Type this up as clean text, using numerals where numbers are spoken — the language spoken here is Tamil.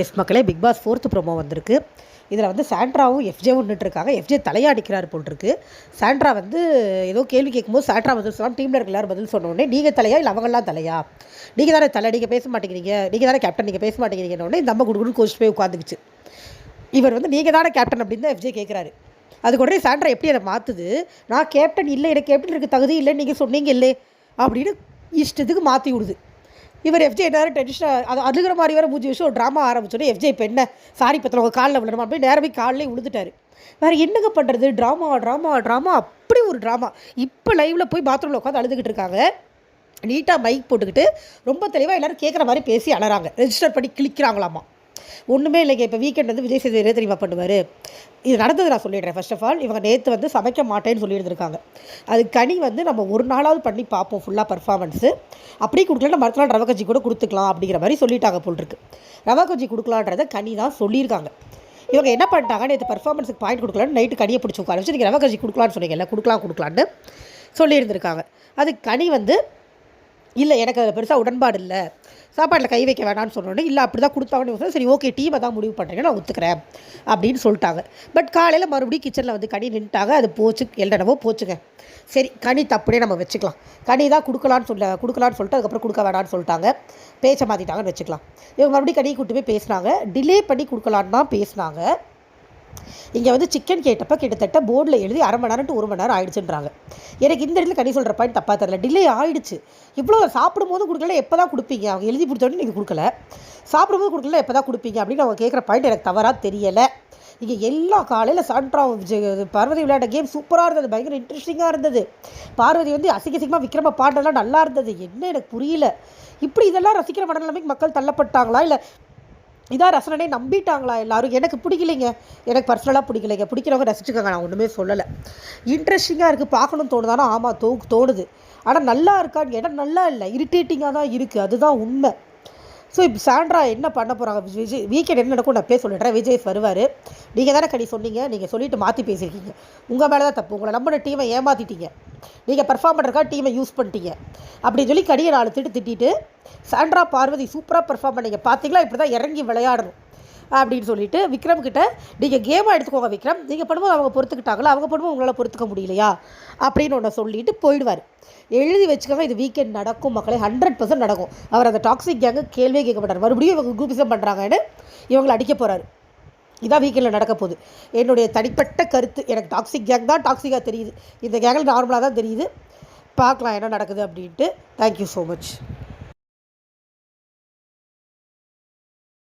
எஸ் மக்களே, பிக் பாஸ் 4th ப்ரோமோ வந்திருக்கு. இதில் வந்து சாண்ட்ராவும் எஃப்ஜேவும் நின்றுட்டுருக்காங்க. எஃப்ஜே தலையாடிக்கிறார் போட்டிருக்கு. சாண்ட்ரா வந்து ஏதோ கேள்வி கேட்கும்போது சாண்ட்ரா பதில் சொன்னால் டீமில் இருக்க எல்லாரும் பதில் சொன்னோடனே நீங்கள் தலையா இல்லை அவங்கெல்லாம் தலையா, நீங்கள் தானே தலை, நீங்கள் பேச மாட்டேங்கிறீங்க, நீங்கள் தானே கேப்டன், நீங்கள் பேச மாட்டேங்கிறீங்கன்னொடனே இந்த அம்மா குடுக்குன்னு கோச்சு போய் உட்காந்துக்குச்சு. இவர் வந்து நீங்கள் தானே கேப்டன் அப்படின்னு தான் எஃப்ஜே கேட்குறாரு. அதுக்கு உடனே சாண்ட்ரா எப்படி அதை மாற்றுது, நான் கேப்டன் இல்லை, எனக்கு கேப்டன் இருக்க தகுதி இல்லைன்னு நீங்கள் சொன்னீங்க இல்லை அப்படின்னு இஷ்டத்துக்கு மாற்றி விடுது. இவர் எஃப்ஜே என்ன டென்ஷனாக அது அழுகிற மாதிரி வேறு மூஞ்சி விஷயம் ஒரு ட்ராமா ஆரம்பிச்சோன்னே எஃப்ஜே இப்போ என்ன சாரி பத்திரம் உங்கள் காலில் விடணுமா அப்படியே நேரமே காலிலே விழுந்துட்டார். வேறு என்னங்க பண்ணுறது, ட்ராமா ட்ராமா ட்ராமா, அப்படி ஒரு ட்ராமா. இப்போ லைவில் போய் பாத்ரூமில் உட்காந்து அழுதுகிட்டு இருக்காங்க. நீட்டாக மைக் போட்டுக்கிட்டு ரொம்ப தெளிவாக எல்லோரும் கேட்குற மாதிரி பேசி அழறாங்க. ரெஜிஸ்டர் பண்ணி கிளிக்கிறாங்களாமா. ஒன்றுமே இல்லைங்க. இப்போ வீக்கெண்ட் வந்து விஜய் சேதுபதி தெரியுமா பண்ணுவார், இது நடந்தது நான் சொல்லிடுறேன். ஃபர்ஸ்ட் ஆஃப் ஆல் இவங்க நேற்று வந்து சமைக்க மாட்டேன்னு சொல்லியிருந்திருக்காங்க. அது கனி வந்து நம்ம ஒரு நாளாவது பண்ணி பார்ப்போம் ஃபுல்லாக பர்ஃபார்மன்ஸு, அப்படி கொடுக்கலன்னா மறுத்த நாள் ரவை கஞ்சி கூட கொடுத்துக்கலாம் அப்படிங்கிற மாதிரி சொல்லிட்டாங்க போல் இருக்கு. ரவை கஞ்சி கொடுக்கலான்றதை கனி தான் சொல்லியிருக்காங்க. இவங்க என்ன பண்ணிட்டாங்க, நேற்று பர்ஃபார்மன்ஸுக்கு பாயிண்ட் கொடுக்கலான்னு நைட்டு கனியை பிடிச்சி உட்கார வச்சு நீங்கள் ரவை கஞ்சி கொடுக்கலான்னு சொன்னீங்கல்ல, கொடுக்கலான்னு சொல்லியிருந்திருக்காங்க. அது கனி வந்து இல்லை எனக்கு அதில் பெருசாக உடன்பாடு இல்லை, சாப்பாட்டில் கை வைக்க வேணான்னு சொன்னோன்னே இல்லை அப்படி தான் கொடுத்தாங்கன்னு சரி ஓகே டீமை தான் முடிவு பண்ணுறீங்க நான் ஒத்துக்கிறேன் அப்படின்னு சொல்லிட்டாங்க. பட் காலையில் மறுபடியும் கிச்சனில் வந்து கனி நின்ட்டாங்க. அது போச்சு, என்னென்னவோ போச்சுங்க. சரி கனி தப்புனே நம்ம வச்சுக்கலாம். கனி தான் கொடுக்கலான்னு சொல்லிட்டு அதுக்கப்புறம் கொடுக்க வேணான்னு சொல்லிட்டாங்க, பேச்சை மாற்றிட்டாங்கன்னு வச்சுக்கலாம். இவங்க மறுபடியும் கனியை கூட்டு போய் பேசினாங்க, டிலே பண்ணி கொடுக்கலான்னு தான் பேசினாங்க. இங்கே வந்து சிக்கன் கேட்டப்போ கிட்டத்தட்ட போர்டில் எழுதி 1/2 மணி நேரம் to 1 மணி நேரம் ஆகிடுச்சுன்றாங்க. எனக்கு இந்த இடத்துல கனி சொல்கிற பாயிண்ட் தப்பாக தெரியல. டிலே ஆகிடுச்சு. இவ்வளோ சாப்பிடும்போது கொடுக்கல, எப்போ தான் கொடுப்பீங்க, அவங்க எழுதி கொடுத்தோடனே நீங்கள் கொடுக்கல, சாப்பிடும்போது கொடுக்கல, எப்போ தான் கொடுப்பீங்க அப்படின்னு அவங்க கேட்குற பாயிண்ட் எனக்கு தவறாக தெரியலை. இங்கே எல்லா காலையில் சாண்ட்ரா பார்வதி விளையாட்ட கேம் சூப்பராக இருந்தது, பயங்கர இன்ட்ரெஸ்டிங்காக இருந்தது. பார்வதி வந்து அசிங்கமாக விக்ரம பாட்டெல்லாம் நல்லா இருந்தது. என்ன எனக்கு புரியல, இப்படி இதெல்லாம் ரசிக்கிற மனநிலைமைக்கு மக்கள் தள்ளப்பட்டாங்களா இல்லை இதான் ரசனே நம்பிட்டாங்களா எல்லோரும்? எனக்கு பிடிக்கலைங்க, எனக்கு பர்சனலாக பிடிக்கலைங்க. பிடிக்கிறவங்க ரசிச்சுக்கோங்க, நான் ஒன்றுமே சொல்லலை. இன்ட்ரெஸ்டிங்காக இருக்குது, பார்க்கணும்னு தோணுதானா? ஆமாம் தோணுது. ஆனால் நல்லா இருக்கான்னு கேட்டால் நல்லா இல்லை, இரிட்டேட்டிங்காக தான் இருக்குது, அதுதான் உண்மை. ஸோ இப்போ சாண்ட்ரா என்ன பண்ண போகிறாங்க, விஜய் வீக்கெண்ட் என்ன நடக்கும் நான் சொல்லிடுறேன். விஜய் வருவார். நீங்கள் தானே கனி சொன்னீங்க, நீங்கள் சொல்லிவிட்டு மாற்றி பேசியிருக்கீங்க, உங்கள் மேலே தான் தப்பு. உங்களை நம்பின டீமை ஏமாற்றிட்டீங்க, நீங்கள் பெர்ஃபார்ம் பண்ணுறதுக்காக டீமை யூஸ் பண்ணிட்டீங்க அப்படின்னு சொல்லி கனியை 4 திட்டிட்டு சாண்ட்ரா பார்வதி சூப்பராக பெர்ஃபார்ம் பண்ணீங்க, பார்த்தீங்களா இப்படி தான் இறங்கி விளையாடணும் அப்படின்னு சொல்லிட்டு விக்ரம் கிட்ட நீங்கள் கேமாக எடுத்துக்கோங்க விக்ரம், நீங்கள் பண்ணும்போது அவங்க பொறுத்துக்கிட்டாங்களா, அவங்க பண்ணும்போது உங்களால் பொறுத்துக்க முடியலையா அப்படின்னு ஒன்று சொல்லிட்டு போயிடுவார். எழுதி வச்சுக்கோங்க, இது வீக்கெண்ட் நடக்கும் மக்களே, 100% நடக்கும். அவர் அந்த டாக்ஸிக் கேங்கு கேள்வியே கேட்க மாட்டார். மறுபடியும் இவங்க குரூப்பிசம் பண்ணுறாங்கன்னு இவங்களை அடிக்க போகிறாரு. இதான் வீக்கெண்டில் நடக்க போகுது. என்னுடைய தனிப்பட்ட கருத்து, எனக்கு டாக்ஸிக் கேங் தான் டாக்ஸிக்காக தெரியுது, இந்த கேங்கில் நார்மலாக தான் தெரியுது. பார்க்கலாம் என்ன நடக்குது அப்படின்ட்டு. Thank you so much.